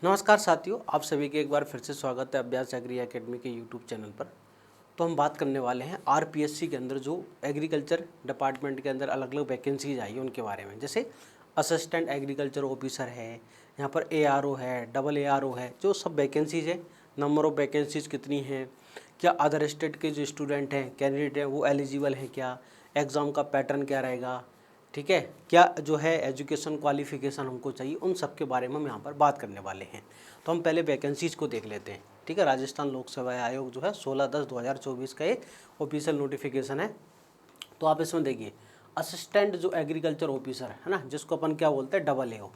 नमस्कार साथियों, आप सभी के एक बार फिर से स्वागत है अभ्यास एग्री एकेडमी के यूट्यूब चैनल पर। तो हम बात करने वाले हैं आरपीएससी के अंदर जो एग्रीकल्चर डिपार्टमेंट के अंदर अलग अलग वैकेंसीज आई है उनके बारे में। जैसे असिस्टेंट एग्रीकल्चर ऑफिसर है, यहाँ पर एआरओ है, डबल एआरओ है, जो सब वैकेंसीज है। नंबर ऑफ़ वैकेंसीज कितनी हैं, क्या अदर स्टेट के जो स्टूडेंट हैं, कैंडिडेट हैं, वो एलिजिबल हैं क्या, एग्ज़ाम का पैटर्न क्या रहेगा, ठीक है, क्या जो है एजुकेशन क्वालिफिकेशन हमको चाहिए, उन सब के बारे में हम यहाँ पर बात करने वाले हैं। तो हम पहले वैकेंसीज़ को देख लेते हैं। ठीक है, राजस्थान लोक सेवा आयोग जो है 16/10/2024 का एक ऑफिशियल नोटिफिकेशन है। तो आप इसमें देखिए असिस्टेंट जो एग्रीकल्चर ऑफिसर है ना, जिसको अपन क्या बोलते हैं डबल एओ।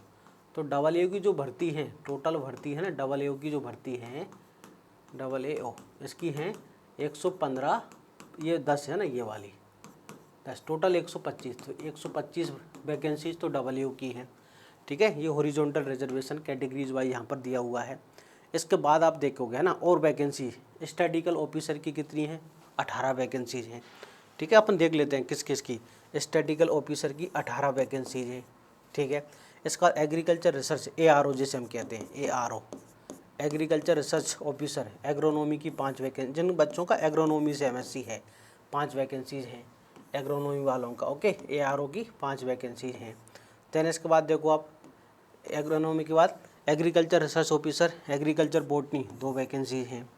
तो डबल एओ की जो भर्ती है, टोटल भर्ती है ना, डबल एओ की जो भर्ती है, डबल एओ इसकी हैं 115, ये 10 है ना, ये वाली 10, टोटल 125। तो 125 वैकेंसीज तो डबल यू की हैं। ठीक है, ये हॉरिजॉन्टल रिजर्वेशन कैटेगरीज वाइज यहाँ पर दिया हुआ है। इसके बाद आप देखोगे है ना, और वैकेंसी स्टैटिकल ऑफिसर की कितनी है, 18 वैकेंसीज हैं। ठीक है, अपन देख लेते हैं किस किस की। स्टैटिकल ऑफिसर की 18 वैकेंसीज है। ठीक है, इसका एग्रीकल्चर रिसर्च एआरओ जिसे हम कहते हैं, ARO agriculture research officer, agronomy की 5 वैकेंसी, जिन बच्चों का एग्रोनॉमी से एमएससी है 5 वैकेंसीज हैं एग्रोनॉमी वालों का। ओके, एआरओ की 5 वैकेंसीज हैं। देन इसके बाद देखो आप, एग्रोनॉमी के बाद agriculture research officer agriculture botany 2 vacancies हैं।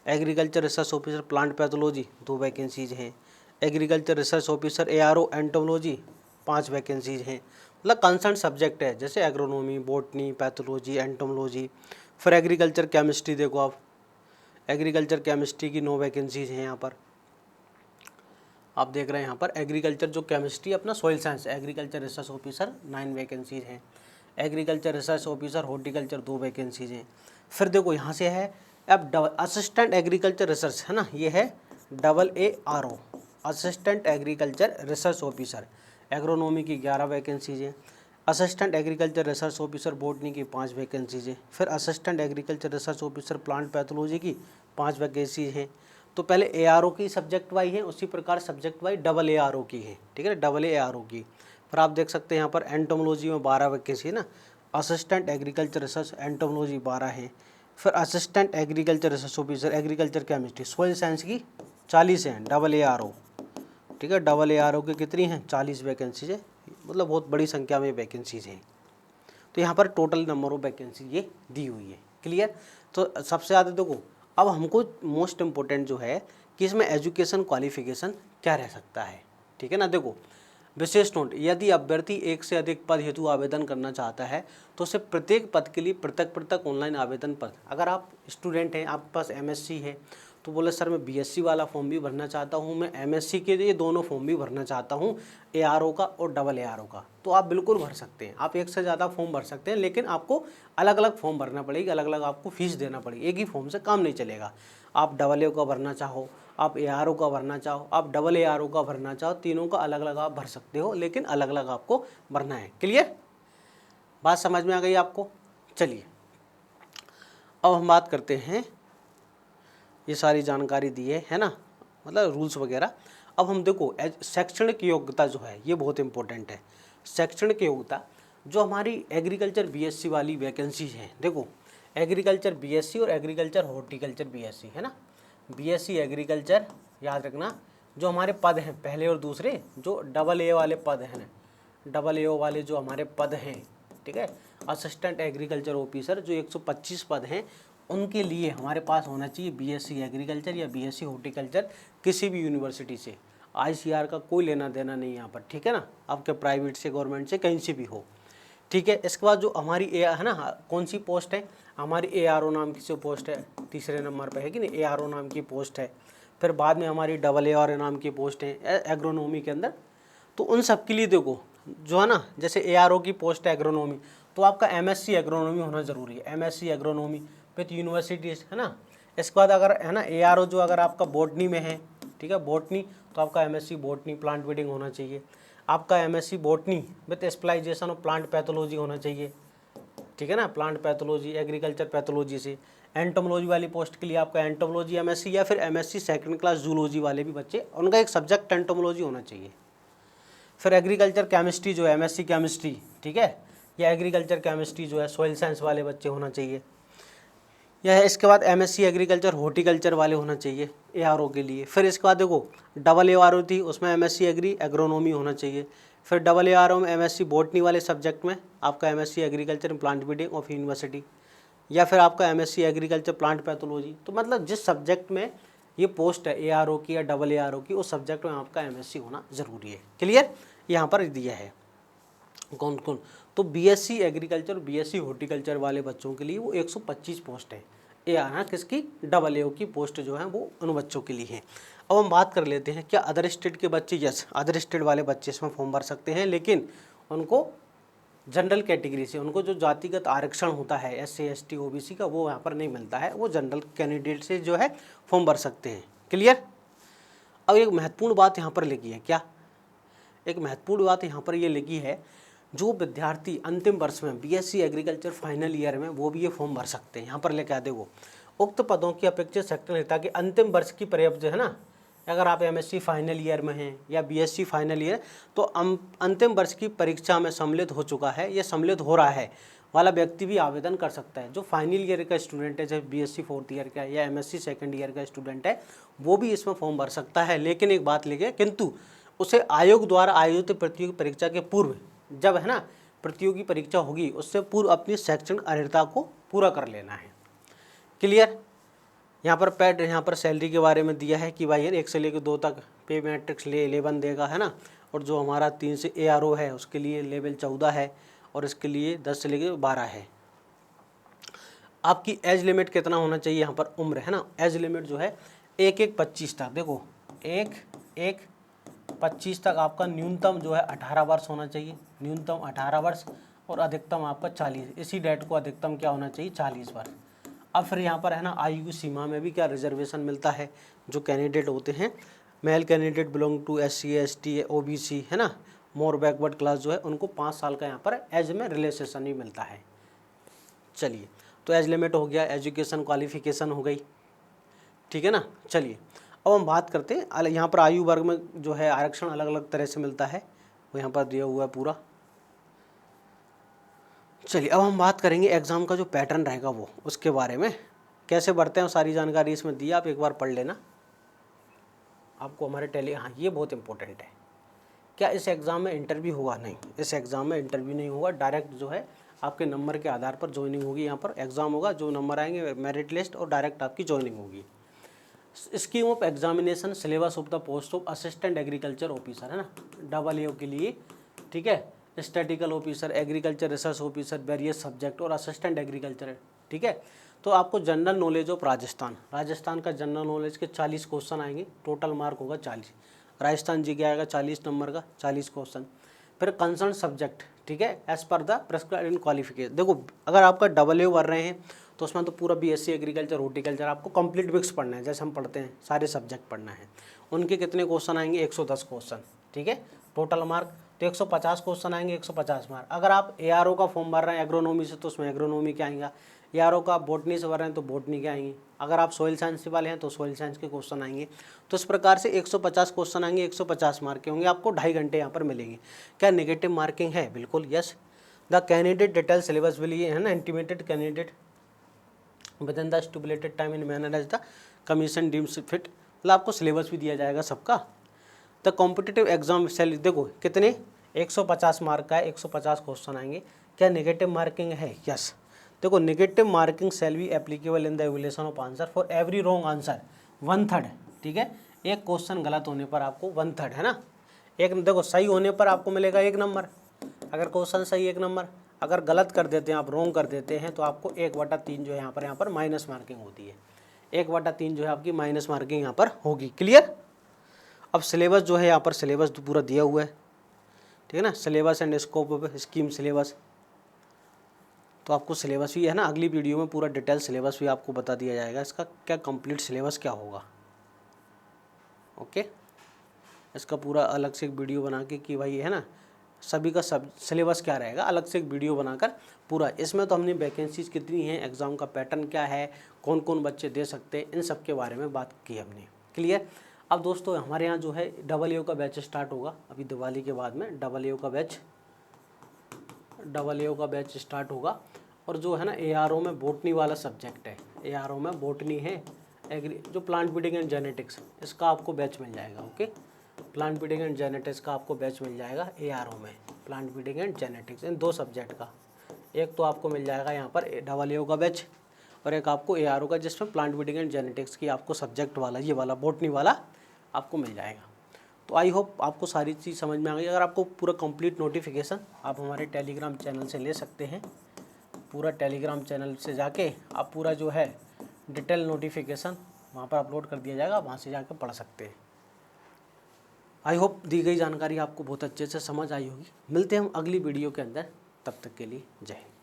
Agriculture research officer plant pathology 2 vacancies हैं। Agriculture research officer ARO entomology 5 vacancies हैं। मतलब कंसर्न सब्जेक्ट है, जैसे एग्रोनॉमी, बॉटनी, पैथोलॉजी, एंटोमोलॉजी। फिर एग्रीकल्चर केमिस्ट्री देखो आप, एग्रीकल्चर केमिस्ट्री की 9 वैकेंसीज हैं यहाँ पर। आप देख रहे हैं यहाँ पर एग्रीकल्चर जो केमिस्ट्री अपना soil science, agriculture research officer 9 vacancies हैं। Agriculture research officer horticulture 2 vacancies हैं। फिर देखो यहाँ से है अब असिस्टेंट एग्रीकल्चर रिसर्च है ना, ये है double ARO, assistant agriculture research officer. Agronomy की 11 वैकेंसीज हैं। Assistant agriculture research officer botany की 5 वैकेंसीज हैं। फिर assistant agriculture research officer plant pathology की 5 वैकेंसीज हैं। तो पहले एआरओ की सब्जेक्ट वाइज है, उसी प्रकार सब्जेक्ट वाइज डबल एआरओ की है। ठीक है, डबल एआरओ की। फिर आप देख सकते हैं यहाँ पर एंटोमोलॉजी में 12 वैकेंसी है ना, असिस्टेंट एग्रीकल्चर रिसर्च एंटोमोलॉजी 12 है। फिर assistant agriculture research officer agriculture chemistry soil science की 40 हैं, डबल एआरओ। ठीक है, डबल एआरओ की कितनी हैं, 40 वैकेंसीज है। मतलब बहुत बड़ी संख्या में वैकेंसीज हैं। तो यहाँ पर टोटल नंबर ऑफ वैकेंसी ये दी हुई है। क्लियर। तो सबसे ज़्यादा देखो, अब हमको मोस्ट इम्पोर्टेंट जो है कि इसमें एजुकेशन क्वालिफिकेशन क्या रह सकता है। ठीक है ना, देखो विशेष नोट, यदि अभ्यर्थी एक से अधिक पद हेतु आवेदन करना चाहता है तो उसे प्रत्येक पद के लिए पृथक पृथक ऑनलाइन आवेदन पत्र। अगर आप स्टूडेंट हैं, आपके पास एमएससी है, तो बोले सर मैं बीएससी वाला फॉर्म भी भरना चाहता हूँ, मैं एमएससी के लिए दोनों फॉर्म भी भरना चाहता हूँ, एआरओ का और डबल एआरओ का, तो आप बिल्कुल भर सकते हैं। आप एक से ज़्यादा फॉर्म भर सकते हैं, लेकिन आपको अलग अलग फॉर्म भरना पड़ेगी, अलग अलग आपको फीस देना पड़ेगी। एक ही फॉर्म से काम नहीं चलेगा। आप डबल एओ का भरना चाहो, आप एआरओ का भरना चाहो, आप डबल एआरओ का भरना चाहो, तीनों का अलग अलग आप भर सकते हो, लेकिन अलग अलग आपको भरना है। क्लियर, बात समझ में आ गई आपको। चलिए अब हम बात करते हैं, ये सारी जानकारी दी है ना, मतलब रूल्स वगैरह। अब हम देखो शैक्षणिक योग्यता जो है ये बहुत इंपॉर्टेंट है। शैक्षणिक योग्यता जो हमारी एग्रीकल्चर बीएससी वाली वैकेंसी है, देखो एग्रीकल्चर बीएससी और एग्रीकल्चर हॉर्टिकल्चर बीएससी है ना, बीएससी एग्रीकल्चर याद रखना। जो हमारे पद हैं पहले और दूसरे, जो डबल ए वाले पद हैं ना, डबल ए वाले जो हमारे पद हैं, ठीक है, असिस्टेंट एग्रीकल्चर ऑफिसर जो 125 पद हैं, उनके लिए हमारे पास होना चाहिए बीएससी एग्रीकल्चर या बीएससी हॉर्टिकल्चर किसी भी यूनिवर्सिटी से। आईसीआर का कोई लेना देना नहीं यहाँ पर। ठीक है ना, आपके प्राइवेट से, गवर्नमेंट से, कहीं से भी हो। ठीक है, इसके बाद जो हमारी ए है ना, कौन सी पोस्ट है हमारी, एआरओ नाम की जो पोस्ट है तीसरे नंबर पे है कि नहीं, एआरओ नाम की पोस्ट है। फिर बाद में हमारी डबल एआरओ नाम की पोस्ट है एग्रोनॉमी के अंदर। तो उन सब के लिए देखो जो है ना, जैसे एआरओ की पोस्ट है एग्रोनॉमी, तो आपका एमएससी एग्रोनॉमी होना ज़रूरी है, एमएससी एग्रोनॉमी विथ यूनिवर्सिटी है ना। इसके बाद अगर है ना एआरओ जो अगर आपका बॉटनी में है, ठीक है, बॉटनी, तो आपका एमएससी बॉटनी प्लांट ब्रीडिंग होना चाहिए। आपका MSc botany with specialisation of plant pathology होना चाहिए। ठीक है ना, प्लांट पैथोलॉजी, एग्रीकल्चर पैथोलॉजी से। एंटोमोलॉजी वाली पोस्ट के लिए आपका एंटोमोलॉजी एमएससी या फिर एमएससी सेकंड क्लास जूलॉजी वाले भी बच्चे, उनका एक सब्जेक्ट एंटोमोलॉजी होना चाहिए। फिर एग्रीकल्चर केमिस्ट्री जो है एमएससी केमिस्ट्री, ठीक है, या एग्रीकल्चर केमिस्ट्री जो है सॉइल साइंस वाले बच्चे होना चाहिए। यह है। इसके बाद एमएससी एग्रीकल्चर हॉर्टिकल्चर वाले होना चाहिए एआरओ के लिए। फिर इसके बाद देखो डबल एआरओ थी, उसमें एमएससी एग्रोनॉमी होना चाहिए। फिर डबल एआरओ में एमएससी बॉटनी वाले सब्जेक्ट में आपका MSc agriculture in plant breeding of university, या फिर आपका एमएससी एग्रीकल्चर प्लांट पैथोलॉजी। तो मतलब जिस सब्जेक्ट में ये पोस्ट है एआरओ की या डबल एआरओ की, उस सब्जेक्ट में आपका एमएससी होना जरूरी है। क्लियर, यहाँ पर दिया है कौन कौन। तो बीएससी एग्रीकल्चर, बीएससी हॉर्टिकल्चर वाले बच्चों के लिए वो 125 पोस्ट है। ये आना किसकी, डबल एओ की पोस्ट जो है वो उन बच्चों के लिए है। अब हम बात कर लेते हैं क्या अदर स्टेट के बच्चे, यस अदर स्टेट वाले बच्चे इसमें फॉर्म भर सकते हैं, लेकिन उनको जनरल कैटेगरी से, उनको जो जातिगत आरक्षण होता है एससी एसटी ओबीसी का, वो यहाँ पर नहीं मिलता है। वो जनरल कैंडिडेट से जो है फॉर्म भर सकते हैं। क्लियर। अब एक महत्वपूर्ण बात यहाँ पर लिखी है, क्या एक महत्वपूर्ण बात यहाँ पर ये लिखी है, जो विद्यार्थी अंतिम वर्ष में बीएससी एग्रीकल्चर फाइनल ईयर में, वो भी ये फॉर्म भर सकते हैं। यहाँ पर लेकर देखो उक्त पदों की अपेक्षित सेक्टर के अंतिम वर्ष की पर्याप्त है ना, अगर आप एमएससी फाइनल ईयर में हैं या बीएससी फाइनल ईयर, तो अंतिम वर्ष की परीक्षा में सम्मिलित हो चुका है या सम्मिलित हो रहा है वाला व्यक्ति भी आवेदन कर सकता है। जो फाइनल ईयर का स्टूडेंट है, चाहे बीएससी फोर्थ ईयर का या एमएससी सेकंड ईयर का स्टूडेंट है, वो भी इसमें फॉर्म भर सकता है। लेकिन एक बात लिखे, किंतु उसे आयोग द्वारा आयोजित प्रतियोगी परीक्षा के पूर्व, जब है ना प्रतियोगी परीक्षा होगी, उससे पूर्व अपनी शैक्षणिक अर्हता को पूरा कर लेना है। क्लियर। यहाँ पर पैड, यहाँ पर सैलरी के बारे में दिया है कि भाई 1 से लेकर 2 तक पे मैट्रिक्स 11 देगा, है ना। और जो हमारा 3 से एआरओ है उसके लिए लेवल 14 है, और इसके लिए 10 से लेकर 12 है। आपकी एज लिमिट कितना होना चाहिए, यहाँ पर उम्र है ना, एज लिमिट जो है 1-1-25 तक। देखो 1-1-25 तक आपका न्यूनतम जो है 18 वर्ष होना चाहिए, न्यूनतम 18 वर्ष, और अधिकतम आपका 40। इसी डेट को अधिकतम क्या होना चाहिए, 40 वर्ष। अब फिर यहाँ पर है ना आयु की सीमा में भी क्या रिजर्वेशन मिलता है। जो कैंडिडेट होते हैं, male candidate belong to SC ST OBC, है ना, मोर बैकवर्ड क्लास जो है, उनको 5 साल का यहाँ पर एज में रिलैक्सेशन भी मिलता है। चलिए, तो एज लिमिट हो गया, एजुकेशन क्वालिफिकेशन हो गई, ठीक है ना। चलिए अब हम बात करते हैं यहाँ पर आयु वर्ग में जो है आरक्षण अलग अलग तरह से मिलता है, वो यहाँ पर दिया हुआ है पूरा। चलिए अब हम बात करेंगे एग्ज़ाम का जो पैटर्न रहेगा वो, उसके बारे में कैसे बढ़ते हैं, सारी जानकारी इसमें दी, आप एक बार पढ़ लेना। आपको हमारे हाँ ये बहुत इंपॉर्टेंट है। क्या इस एग्ज़ाम में इंटरव्यू होगा, नहीं, इस एग्ज़ाम में इंटरव्यू नहीं होगा। डायरेक्ट जो है आपके नंबर के आधार पर ज्वाइनिंग होगी। यहाँ पर एग्ज़ाम होगा, जो नंबर आएंगे मेरिट लिस्ट, और डायरेक्ट आपकी ज्वाइनिंग होगी। Scheme of examination, syllabus of the post of assistant agriculture officer, है ना, डबल एओ के लिए, ठीक है। Statistical officer, agriculture research officer, various subject, और असिस्टेंट एग्रीकल्चर, ठीक है। तो आपको जनरल नॉलेज ऑफ राजस्थान का जनरल नॉलेज के 40 क्वेश्चन आएंगे, टोटल मार्क होगा 40। राजस्थान जी के आएगा 40 नंबर का, 40 क्वेश्चन। फिर कंसर्न सब्जेक्ट, ठीक है, as per the prescribed in qualification. देखो अगर आपका डबल एओ भर रहे हैं तो उसमें तो पूरा बीएससी एग्रीकल्चर हॉर्टिकल्चर आपको कंप्लीट मिक्स पढ़ना है, जैसे हम पढ़ते हैं सारे सब्जेक्ट पढ़ना है। उनके कितने क्वेश्चन आएंगे, 110 क्वेश्चन, ठीक है, टोटल मार्क। तो 150 क्वेश्चन आएंगे, 150 मार्क। अगर आप एआरओ का फॉर्म भर रहे हैं एग्रोनॉमी से, तो उसमें एग्रोनॉमी क्या आएगा। एआरओ का बॉटनी से भर रहे हैं तो बॉटनी के आएंगे। अगर आप सोइल साइंस वाले हैं तो सोइल साइंस के क्वेश्चन आएंगे। तो इस प्रकार से 150 क्वेश्चन आएंगे, 150 मार्क के होंगे। आपको 2.5 घंटे यहाँ पर मिलेंगे। क्या नेगेटिव मार्किंग है, बिल्कुल yes. The candidate detail syllabus will, ये है ना, intimated candidate within the stipulated time in manner as the commission deems fit. मतलब आपको सिलेबस भी दिया जाएगा सबका। द कॉम्पिटिटिव एग्जाम सेल, देखो कितने 150 मार्क का है, 150 क्वेश्चन आएंगे। क्या नेगेटिव मार्किंग है, यस। देखो negative marking shall be applicable in the evaluation of answer for every wrong answer 1/3, ठीक है। एक क्वेश्चन गलत होने पर आपको 1/3, है ना। एक देखो सही होने पर आपको मिलेगा 1 नंबर, अगर क्वेश्चन सही 1 नंबर, अगर गलत कर देते हैं आप, रॉन्ग कर देते हैं, तो आपको 1/3 जो है यहाँ पर माइनस मार्किंग होती है। 1/3 जो है आपकी माइनस मार्किंग यहाँ पर होगी। क्लियर। अब सिलेबस जो है यहाँ पर सिलेबस तो पूरा दिया हुआ है, ठीक है ना, syllabus and scope of scheme syllabus. तो आपको सिलेबस भी है ना, अगली वीडियो में पूरा डिटेल सिलेबस भी आपको बता दिया जाएगा, इसका क्या कंप्लीट सिलेबस क्या होगा। ओके, इसका पूरा अलग से एक वीडियो बना के कि भाई है ना सभी का सब सिलेबस क्या रहेगा, अलग से एक वीडियो बनाकर पूरा। इसमें तो हमने वैकेंसीज कितनी हैं, एग्ज़ाम का पैटर्न क्या है, कौन कौन बच्चे दे सकते हैं, इन सब के बारे में बात की हमने। क्लियर। अब दोस्तों हमारे यहाँ जो है डबल एओ का बैच स्टार्ट होगा अभी दिवाली के बाद में। डबल एओ का बैच स्टार्ट होगा। और जो है ना एआरओ में बॉटनी वाला सब्जेक्ट है, ARO में बॉटनी है, एग्री जो प्लांट ब्रीडिंग एंड जेनेटिक्स, इसका आपको बैच मिल जाएगा। Okay, plant breeding and genetics का आपको बैच मिल जाएगा ARO में, plant breeding and genetics, in 2 subject का। एक तो आपको मिल जाएगा यहाँ पर AA का बैच, और एक आपको ARO का, जिसमें प्लांट ब्रीडिंग एंड जेनेटिक्स की आपको सब्जेक्ट वाला, ये वाला बॉटनी वाला आपको मिल जाएगा। तो आई होप आपको सारी चीज़ समझ में आ गई। अगर आपको पूरा कंप्लीट नोटिफिकेशन आप हमारे टेलीग्राम चैनल से ले सकते हैं। पूरा टेलीग्राम चैनल से जाके आप पूरा जो है डिटेल नोटिफिकेशन वहाँ पर अपलोड कर दिया जाएगा, वहाँ से जाकर पढ़ सकते हैं। आई होप दी गई जानकारी आपको बहुत अच्छे से समझ आई होगी। मिलते हैं हम अगली वीडियो के अंदर, तब तक के लिए जय हिंद।